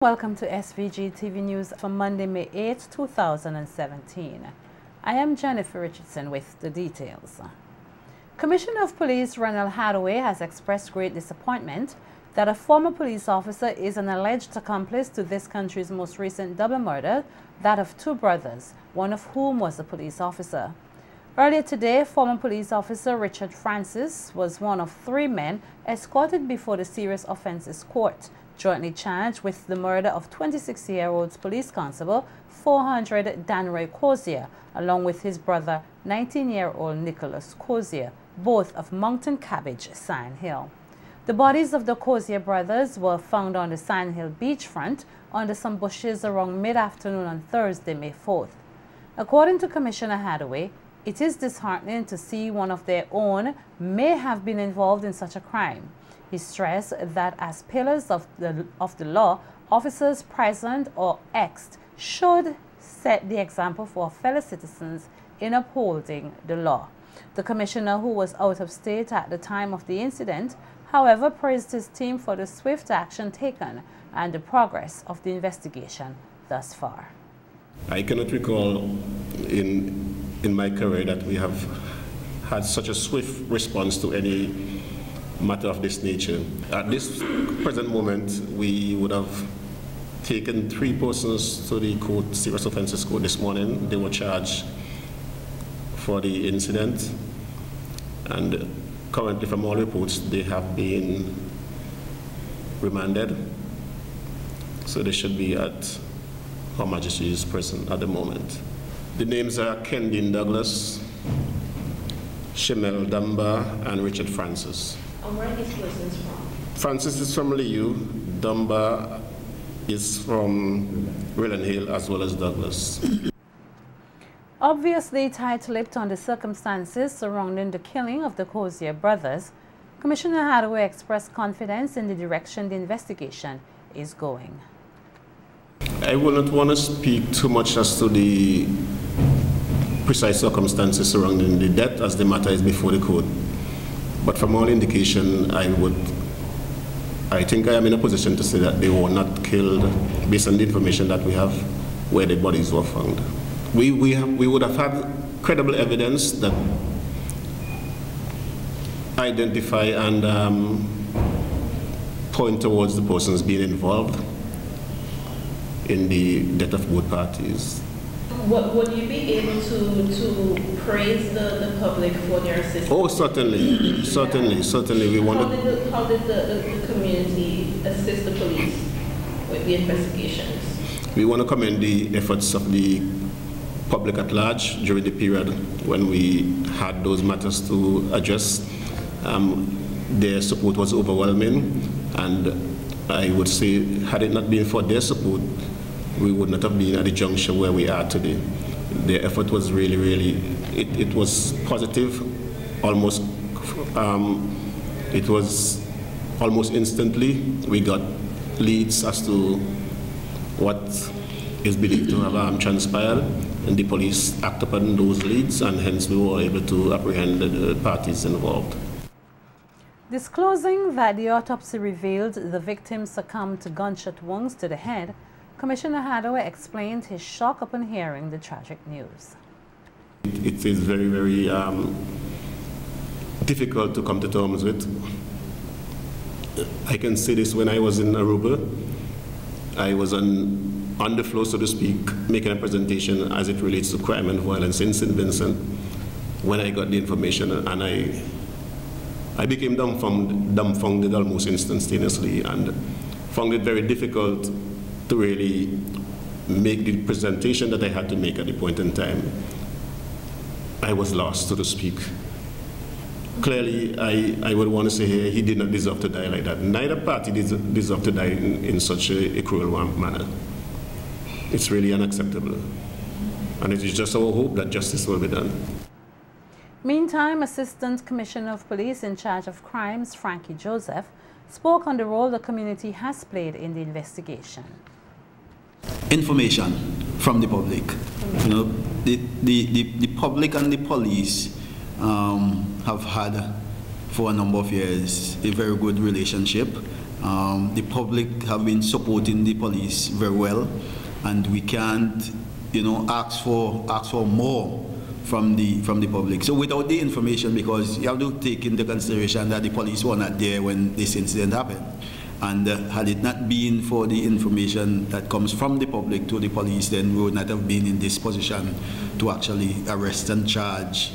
Welcome to SVG-TV News for Monday, May 8, 2017. I am Jennifer Richardson with the details. Commissioner of Police Ronald Hathaway has expressed great disappointment that a former police officer is an alleged accomplice to this country's most recent double murder, that of two brothers, one of whom was a police officer. Earlier today, former police officer Richard Francis was one of three men escorted before the Serious Offences Court, jointly charged with the murder of 26-year-old police constable 400 Danroy Cozier, along with his brother 19-year-old Nicholas Cozier, both of Mountain Cabbage, Sand Hill. The bodies of the Cozier brothers were found on the Sand Hill beachfront under some bushes around mid-afternoon on Thursday, May 4th. According to Commissioner Hathaway, it is disheartening to see one of their own may have been involved in such a crime. He stressed that as pillars of the law, officers present or ex should set the example for fellow citizens in upholding the law. The commissioner, who was out of state at the time of the incident, however, praised his team for the swift action taken and the progress of the investigation thus far. I cannot recall in my career that we have had such a swift response to any matter of this nature. At this present moment, we would have taken three persons to the court, Serious Offences Court this morning. They were charged for the incident, and currently from all reports they have been remanded, so they should be at Her Majesty's prison at the moment. The names are Kendin Douglas, Shemel Dumba, and Richard Francis. And where are these persons from? Francis is from Liu, Dumba is from Welland Hill, as well as Douglas. Obviously tight-lipped on the circumstances surrounding the killing of the Cozier brothers, Commissioner Hathaway expressed confidence in the direction the investigation is going. I will not want to speak too much as to the precise circumstances surrounding the death, as the matter is before the court. But from all indication, I think I am in a position to say that they were not killed based on the information that we have where the bodies were found. We would have had credible evidence that identify and point towards the persons being involved in the death of both parties. Would you be able to praise the public for their assistance? Oh, certainly, certainly. We want to. How did the community assist the police with the investigations? We want to commend the efforts of the public at large during the period when we had those matters to address. Their support was overwhelming, and I would say, had it not been for their support, we would not have been at the juncture where we are today. Their effort was really, it was positive, almost, it was almost instantly. We got leads as to what is believed to have transpired, and the police acted upon those leads, and hence we were able to apprehend the parties involved. Disclosing that the autopsy revealed the victim succumbed to gunshot wounds to the head, Commissioner Hathaway explained his shock upon hearing the tragic news. It is very difficult to come to terms with. I can say this: when I was in Aruba, I was on the floor, so to speak, making a presentation as it relates to crime and violence in St. Vincent, when I got the information, and I became dumbfounded almost instantaneously, and found it very difficult to really make the presentation that I had to make at the point in time. I was lost, so to speak. Clearly, I would want to say he did not deserve to die like that. Neither party deserved to die in such a cruel manner. It's really unacceptable. And it is just our hope that justice will be done. Meantime, Assistant Commissioner of Police in charge of crimes, Frankie Joseph, spoke on the role the community has played in the investigation. Information from the public. You know, the public and the police have had for a number of years a very good relationship, The public have been supporting the police very well, and we can't, ask for more from the public. So without the information, because you have to take into consideration that the police were not there when this incident happened. And had it not been for the information that comes from the public to the police, then we would not have been in this position to actually arrest and charge,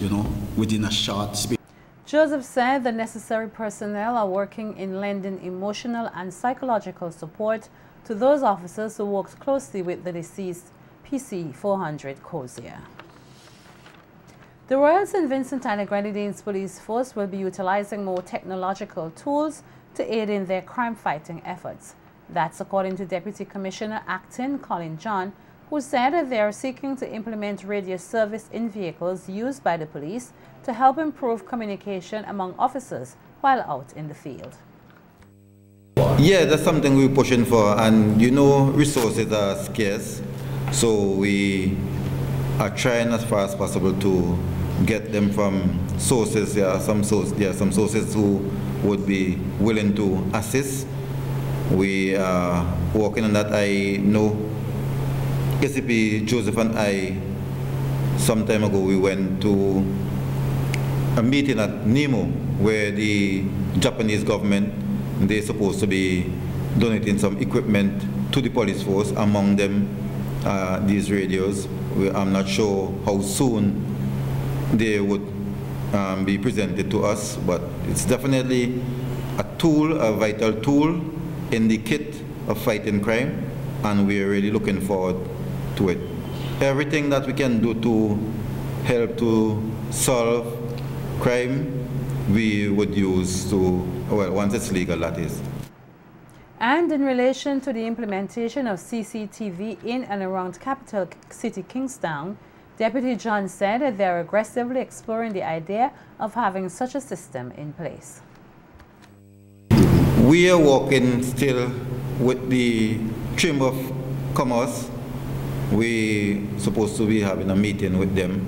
within a short space. Joseph said the necessary personnel are working in lending emotional and psychological support to those officers who worked closely with the deceased PC 400 Cozier. The Royal St. Vincent and the Grenadines Police Force will be utilizing more technological tools to aid in their crime-fighting efforts. That's according to Deputy Commissioner Acting Colin John, who said that they are seeking to implement radio service in vehicles used by the police to help improve communication among officers while out in the field. Yeah, that's something we're pushing for, and resources are scarce, so we are trying as far as possible to get them from sources. There are some sources who would be willing to assist. We are working on that. I know ACP Joseph and I, some time ago, we went to a meeting at Nemo where the Japanese government, they're supposed to be donating some equipment to the police force, among them these radios. I'm not sure how soon they would be presented to us, but it's definitely a tool, a vital tool in the kit of fighting crime, and we're really looking forward to it. Everything that we can do to help to solve crime, we would use to, well, once it's legal, that is. And in relation to the implementation of CCTV in and around capital city Kingstown, Deputy John said that they are aggressively exploring the idea of having such a system in place. We are working still with the Chamber of Commerce. We're supposed to be having a meeting with them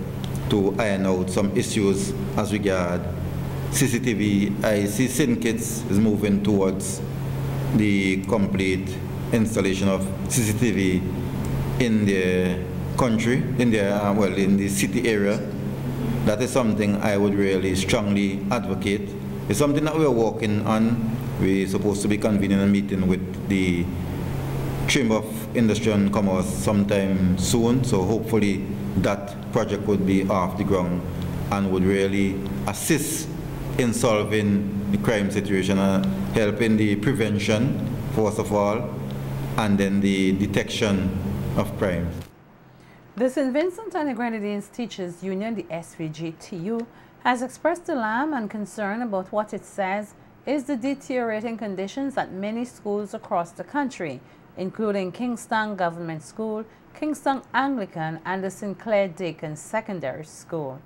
to iron out some issues as regard CCTV. I see Synkits is moving towards the complete installation of CCTV in the country, in the city area. That is something I would really strongly advocate. It's something that we're working on. We're supposed to be convening a meeting with the Chamber of Industry and Commerce sometime soon, so hopefully that project would be off the ground and would really assist in solving the crime situation, helping the prevention, first of all, and then the detection of crime. The St. Vincent and the Grenadines Teachers Union, the SVG-TU, has expressed alarm and concern about what it says is the deteriorating conditions at many schools across the country, including Kingstown Government School, Kingstown Anglican, and the St. Clair Deacon Secondary School.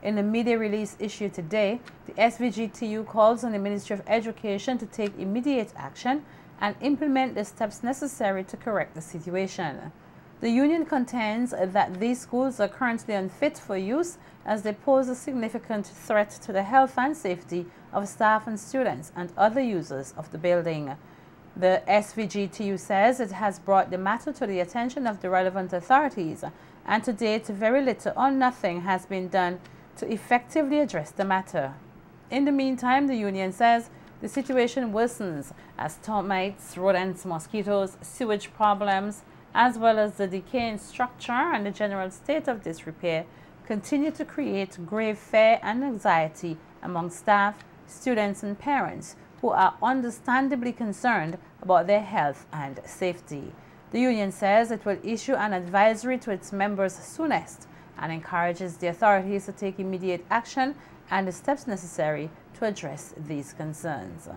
In a media release issued today, the SVG-TU calls on the Ministry of Education to take immediate action and implement the steps necessary to correct the situation. The union contends that these schools are currently unfit for use as they pose a significant threat to the health and safety of staff and students and other users of the building. The SVG-TU says it has brought the matter to the attention of the relevant authorities, and to date very little or nothing has been done to effectively address the matter. In the meantime, the union says the situation worsens as termites, rodents, mosquitoes, sewage problems, as well as the decaying structure and the general state of disrepair continue to create grave fear and anxiety among staff, students, and parents who are understandably concerned about their health and safety. The union says it will issue an advisory to its members soonest and encourages the authorities to take immediate action and the steps necessary to address these concerns.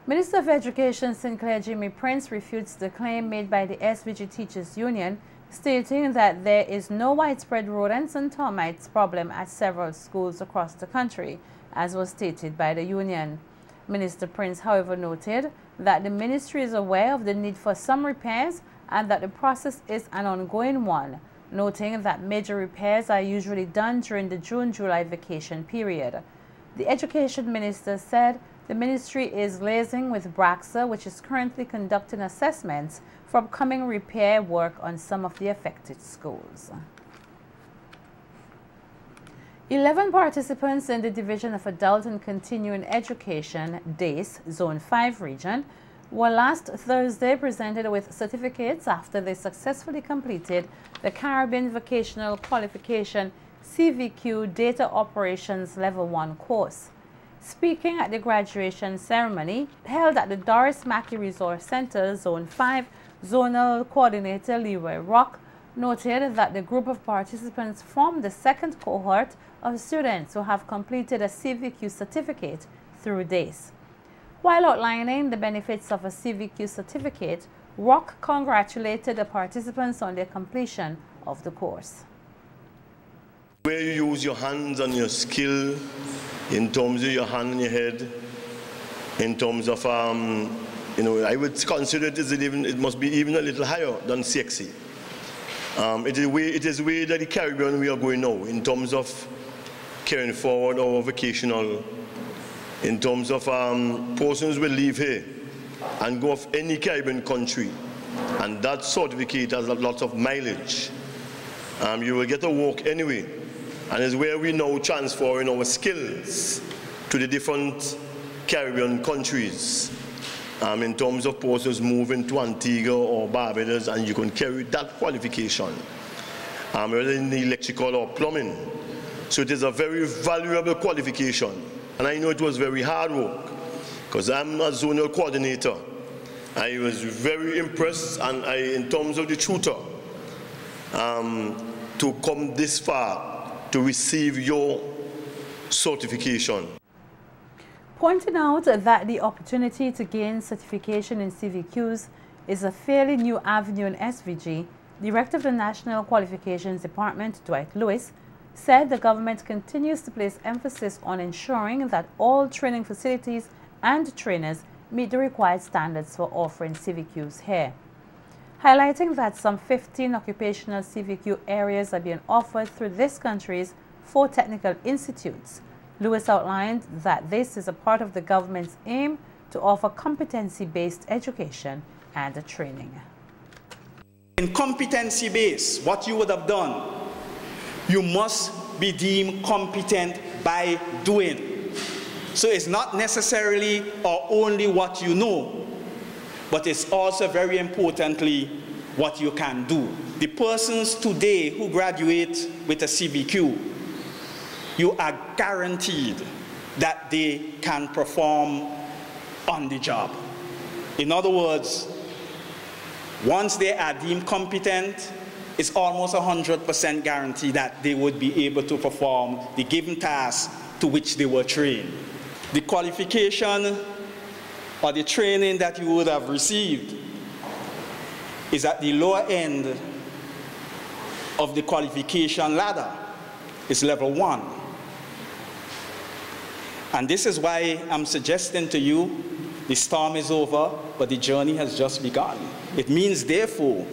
Minister of Education Sinclair Jimmy Prince refutes the claim made by the SVG Teachers Union, stating that there is no widespread rodents and termites problem at several schools across the country, as was stated by the union. Minister Prince, however, noted that the ministry is aware of the need for some repairs and that the process is an ongoing one, noting that major repairs are usually done during the June-July vacation period. The Education Minister said The ministry is liaising with BRAXA, which is currently conducting assessments for upcoming repair work on some of the affected schools. 11 participants in the Division of Adult and Continuing Education, DACE, Zone 5 region, were last Thursday presented with certificates after they successfully completed the Caribbean Vocational Qualification CVQ Data Operations Level 1 course. Speaking at the graduation ceremony held at the Doris Mackey Resource Center, Zone 5, Zonal Coordinator Leroy Rock noted that the group of participants formed the second cohort of students who have completed a CVQ certificate through DACE. While outlining the benefits of a CVQ certificate, Rock congratulated the participants on their completion of the course. Where you use your hands and your skill in terms of your hand and your head, in terms of, I would consider it must be even a little higher than CXC. It is the way that the Caribbean we are going now, in terms of carrying forward our vocational, in terms of persons will leave here and go off any Caribbean country, and that certificate has a lot of mileage. You will get a work anyway, and it's where we now transferring our skills to the different Caribbean countries. In terms of persons moving to Antigua or Barbados, and you can carry that qualification, whether in electrical or plumbing. So it is a very valuable qualification. And I know it was very hard work, because I'm a zonal coordinator. I was very impressed, and in terms of the tutor, to come this far to receive your certification. Pointing out that the opportunity to gain certification in CVQs is a fairly new avenue in SVG, Director of the National Qualifications Department, Dwight Lewis, said the government continues to place emphasis on ensuring that all training facilities and trainers meet the required standards for offering CVQs here. Highlighting that some 15 occupational CVQ areas are being offered through this country's 4 technical institutes, Lewis outlined that this is a part of the government's aim to offer competency-based education and training. In competency-based, what you would have done, you must be deemed competent by doing. So it's not necessarily or only what you know, but it's also very importantly what you can do. The persons today who graduate with a CVQ, you are guaranteed that they can perform on the job. In other words, once they are deemed competent, it's almost 100% guarantee that they would be able to perform the given task to which they were trained. The qualification or the training that you would have received is at the lower end of the qualification ladder. It's level 1. And this is why I'm suggesting to you, the storm is over, but the journey has just begun. It means, therefore,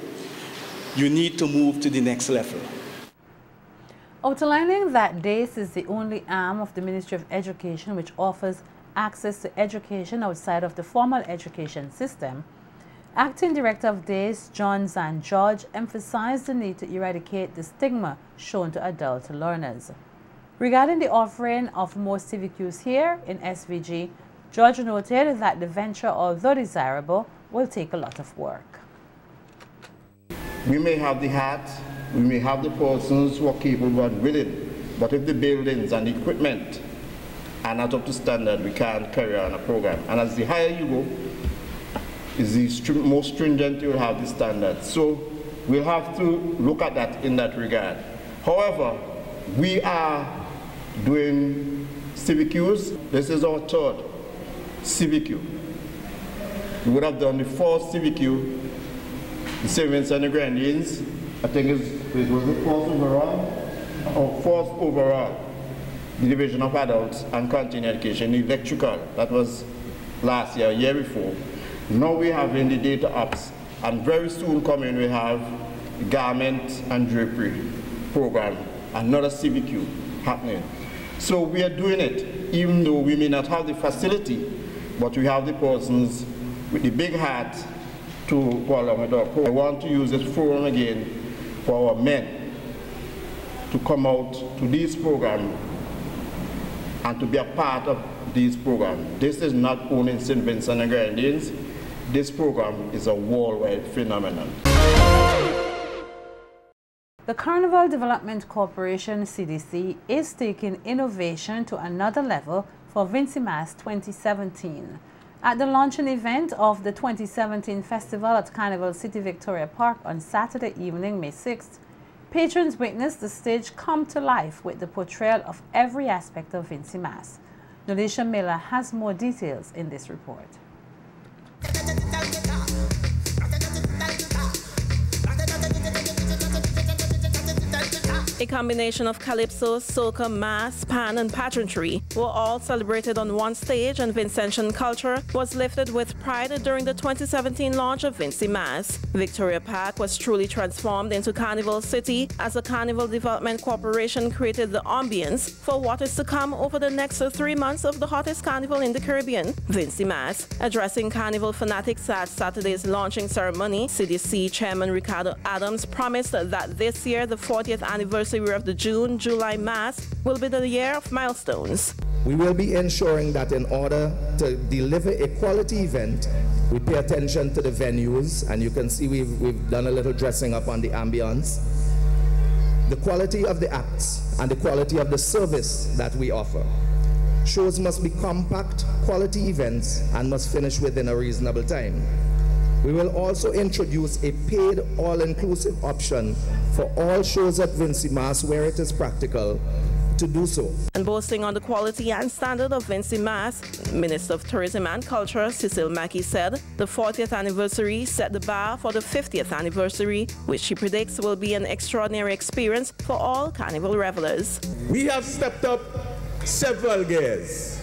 you need to move to the next level. Outlining that DACE is the only arm of the Ministry of Education which offers access to education outside of the formal education system, Acting Director of DACE, John Zan George, emphasized the need to eradicate the stigma shown to adult learners. Regarding the offering of more CVQs here in SVG, George noted that the venture, although desirable, will take a lot of work. We may have the heart, we may have the persons who are capable and willing, but if the buildings and the equipment are not up to standard, we can't carry on a program. And as the higher you go, is the more stringent you will have the standards. So we'll have to look at that in that regard. However, we are doing CVQs. This is our 3rd CVQ. We would have done the 4th CVQ, the St. Vincent and the Grenadines. I think it was the 4th overall, or 4th overall, the Division of Adults and Continuing Education, electrical. That was last year, year before. Now we have in the data ops, and very soon coming we have garment and drapery program, another CVQ happening. So we are doing it, even though we may not have the facility, but we have the persons with the big hat to go along with our program. I want to use this forum again for our men to come out to these programs and to be a part of these programs. This is not only in St. Vincent and Grenadines. This program is a worldwide phenomenon. The Carnival Development Corporation, CDC, is taking innovation to another level for VincyMass 2017. At the launching event of the 2017 festival at Carnival City Victoria Park on Saturday evening, May 6th, patrons witnessed the stage come to life with the portrayal of every aspect of VincyMass. Nolisha Miller has more details in this report. A combination of calypso, soca, mass, pan, and pageantry were all celebrated on one stage, and Vincentian culture was lifted with pride during the 2017 launch of VincyMass. Victoria Park was truly transformed into Carnival City as the Carnival Development Corporation created the ambience for what is to come over the next 3 months of the hottest carnival in the Caribbean, VincyMass. Addressing Carnival fanatics at Saturday's launching ceremony, CDC Chairman Ricardo Adams promised that this year, the 40th anniversary of the June-July Mass, will be the year of milestones. We will be ensuring that in order to deliver a quality event, we pay attention to the venues, and you can see we've done a little dressing up on the ambience, the quality of the acts, and the quality of the service that we offer. Shows must be compact, quality events, and must finish within a reasonable time. We will also introduce a paid all-inclusive option for all shows at VincyMass where it is practical to do so. And boasting on the quality and standard of VincyMass, Minister of Tourism and Culture Cecile Mackey said the 40th anniversary set the bar for the 50th anniversary, which she predicts will be an extraordinary experience for all Carnival revelers. We have stepped up several gears.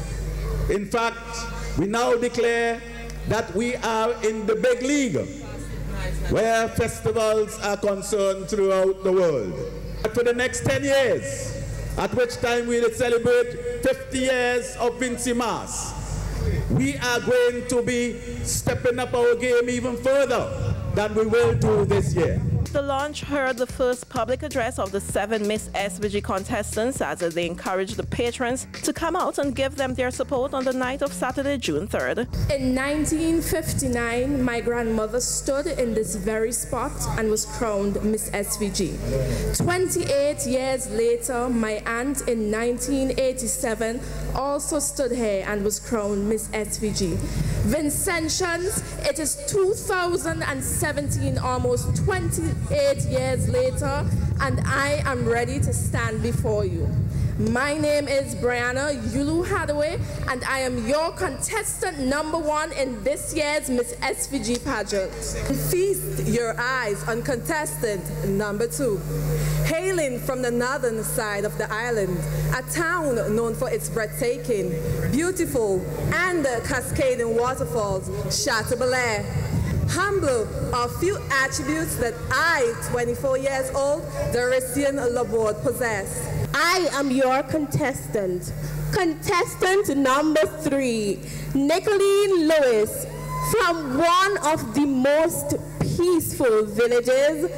In fact, we now declare that we are in the big league where festivals are concerned throughout the world. But for the next 10 years, at which time we will celebrate 50 years of VincyMass, we are going to be stepping up our game even further than we will do this year. The launch heard the first public address of the 7 Miss SVG contestants as they encouraged the patrons to come out and give them their support on the night of Saturday, June 3rd. In 1959, my grandmother stood in this very spot and was crowned Miss SVG. 28 years later, my aunt in 1987 also stood here and was crowned Miss SVG. Vincentians, it is 2017, almost 28 years later, and I am ready to stand before you. My name is Brianna Yulu Hathaway, and I am your contestant #1 in this year's Miss SVG pageant. Feast your eyes on contestant #2. Hailing from the northern side of the island, a town known for its breathtaking, beautiful, and cascading waterfalls, Chateau-Belair. Humble are few attributes that I, 24 years old, Dorisian Laborde, possess. I am your contestant. Contestant #3, Nicolene Lewis, from one of the most peaceful villages,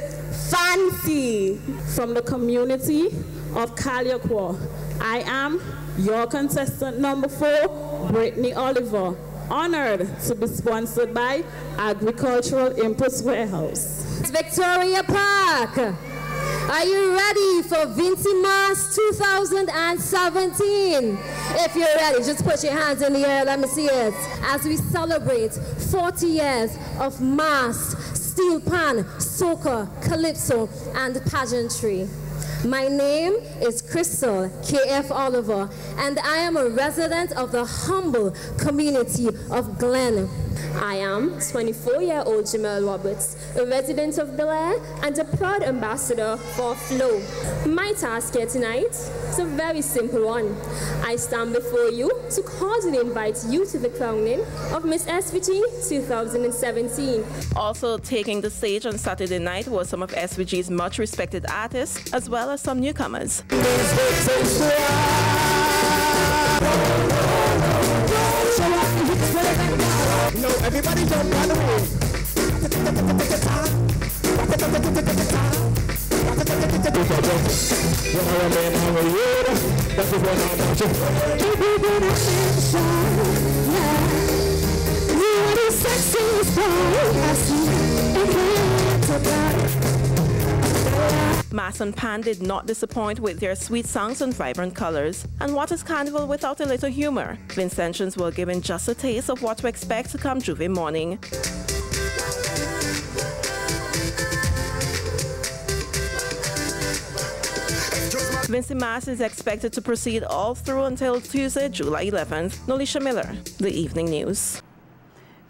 Fancy. From the community of Caliacor, I am your contestant #4, Brittany Oliver. Honored to be sponsored by Agricultural Inputs Warehouse. Victoria Park, are you ready for VincyMass 2017? If you're ready, just put your hands in the air, let me see it. As we celebrate 40 years of mass, steel pan, soca, calypso, and pageantry. My name is Crystal K.F. Oliver, and I am a resident of the humble community of Glen. I am 24-year-old Jamel Roberts, a resident of Bel Air and a proud ambassador for Flow. My task here tonight is a very simple one. I stand before you to cordially invite you to the crowning of Miss SVG 2017. Also taking the stage on Saturday night were some of SVG's much respected artists, as well as some newcomers. No, everybody jump on the way. Mass and Pan did not disappoint with their sweet songs and vibrant colors. And what is Carnival without a little humor? Vincentians were given just a taste of what to expect come Juve morning. Vincy Mass is expected to proceed all through until Tuesday, July 11th. Nolisha Miller, The Evening News.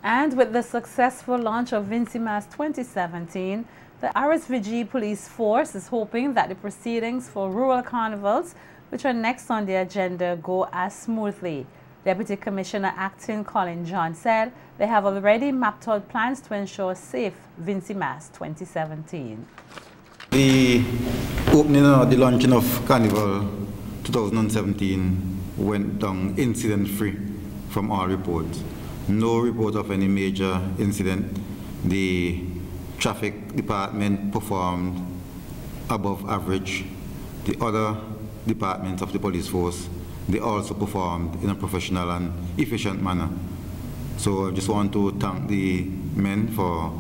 And with the successful launch of Vincy Mass 2017, the SVG police force is hoping that the proceedings for rural carnivals, which are next on the agenda, go as smoothly. Deputy Commissioner Acting Colin John said they have already mapped out plans to ensure safe Vincy Mass 2017. The opening or the launching of Carnival 2017 went down incident-free from all reports. No report of any major incident. The traffic department performed above average. The other departments of the police force, they also performed in a professional and efficient manner. So I just want to thank the men for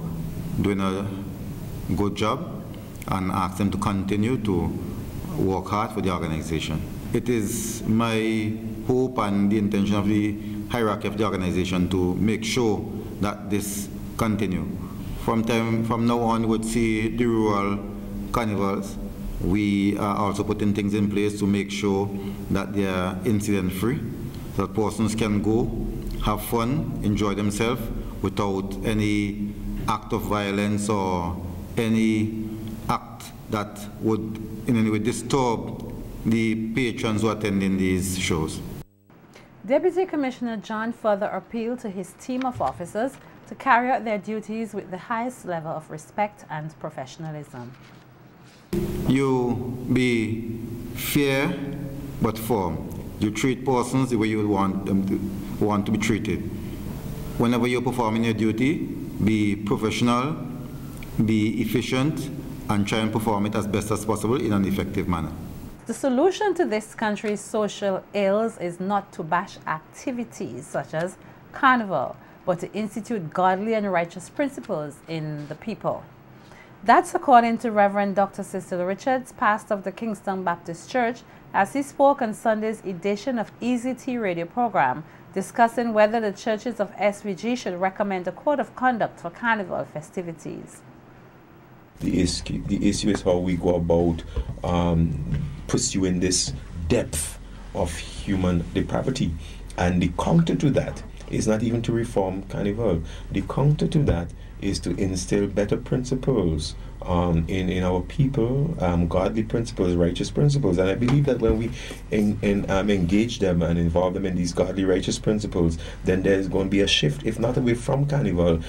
doing a good job and ask them to continue to work hard for the organization. It is my hope and the intention of the hierarchy of the organization to make sure that this continue. From now on, we would see the rural carnivals. We are also putting things in place to make sure that they are incident-free, so that persons can go, have fun, enjoy themselves without any act of violence or any act that would in any way disturb the patrons who are attending these shows. Deputy Commissioner John further appealed to his team of officers to carry out their duties with the highest level of respect and professionalism. You be fair but firm. You treat persons the way you want them to be treated. Whenever you're performing your duty, be professional, be efficient, and try and perform it as best as possible in an effective manner. The solution to this country's social ills is not to bash activities such as Carnival, but to institute godly and righteous principles in the people. That's according to Reverend Dr. Cecil Richards, pastor of the Kingston Baptist Church, as he spoke on Sunday's edition of Easy Tea radio program, discussing whether the churches of SVG should recommend a code of conduct for Carnival festivities. The issue is how we go about pursuing this depth of human depravity. And the counter to that is not even to reform Carnival. The counter to that is to instill better principles in our people, godly principles, righteous principles. And I believe that when we engage them and involve them in these godly, righteous principles, then there's going to be a shift, if not away from Carnival,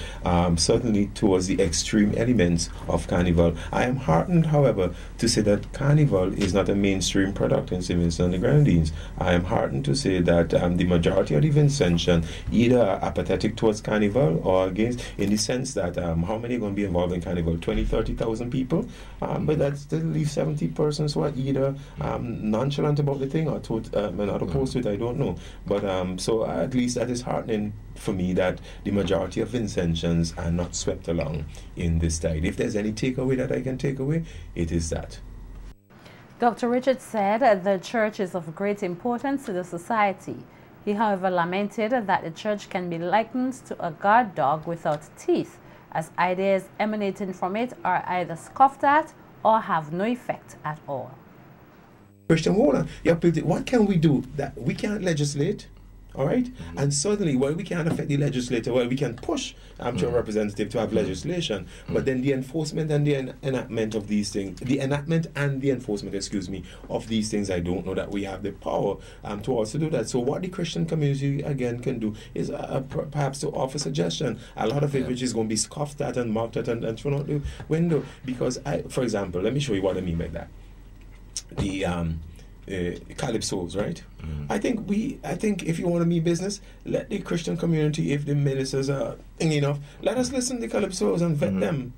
certainly towards the extreme elements of Carnival. I am heartened, however, to say that Carnival is not a mainstream product in St. Vincent and the Grenadines. I am heartened to say that the majority of the Vincentian either are apathetic towards Carnival or against, in the sense that how many are going to be involved in Carnival? 20, 30,000 people, but that still leaves 70 persons who are either nonchalant about the thing or not opposed to it. I don't know, but so at least that is heartening for me that the majority of Vincentians are not swept along in this tide. If there's any takeaway that I can take away, it is that. Dr. Richards said the church is of great importance to the society. He, however, lamented that the church can be likened to a guard dog without teeth, as ideas emanating from it are either scoffed at or have no effect at all. Christian Warner, what can we do? That we can't legislate, all right? And certainly, well, we can't affect the legislator. Well, we can push to a representative to have legislation, but then the enforcement and the enactment of these things, the enactment and the enforcement, excuse me, of these things, I don't know that we have the power to also do that. So what the Christian community, again, can do is perhaps to offer suggestion. A lot of it which is going to be scoffed at and mocked at and thrown out the window. Because, for example, let me show you what I mean by that. calypsos, right? I think if you want to mean business, let the Christian community, if the ministers are enough, let us listen to calypsos and vet them.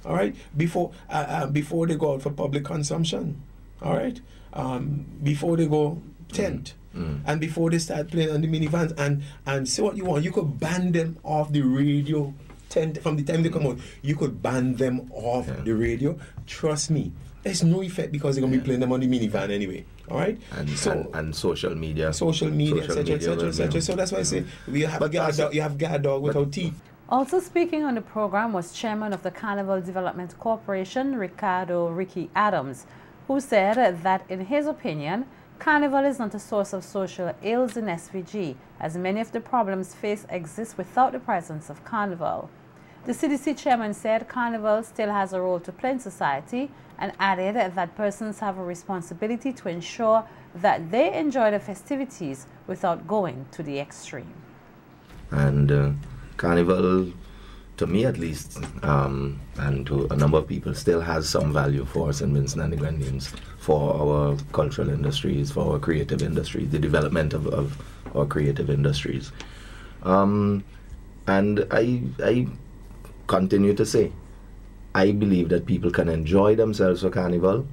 All right, before they go out for public consumption. All right, before they go tent. And before they start playing on the minivans, and say what you want, you could ban them off the radio. From the time they come out, you could ban them off the radio. Trust me, there's no effect because they're gonna be playing them on the minivan anyway. All right, and social media, etc. So that's why I say you have guard dog without teeth. Also speaking on the program was Chairman of the Carnival Development Corporation, Ricky Adams, who said that in his opinion, Carnival is not a source of social ills in SVG, as many of the problems faced exist without the presence of Carnival. The CDC chairman said Carnival still has a role to play in society and added that persons have a responsibility to ensure that they enjoy the festivities without going to the extreme. And Carnival, to me at least, and to a number of people, still has some value for St. Vincent and the Grenadines, for our cultural industries, for our creative industries, the development of our creative industries. And I continue to say, I believe that people can enjoy themselves for Carnival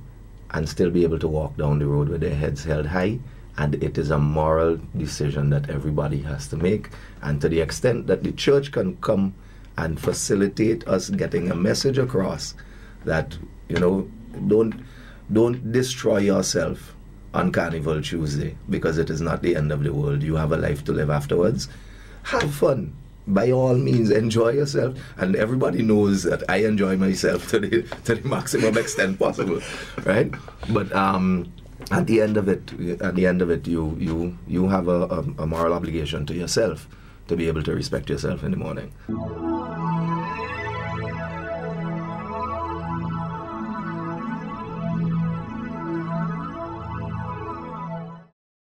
and still be able to walk down the road with their heads held high, and it is a moral decision that everybody has to make. And to the extent that the church can come and facilitate us getting a message across that, you know, don't destroy yourself on Carnival Tuesday, because it is not the end of the world. You have a life to live afterwards. Have fun. By all means, enjoy yourself, and everybody knows that I enjoy myself to the maximum extent possible, right? But at the end of it, you have a moral obligation to yourself to be able to respect yourself in the morning.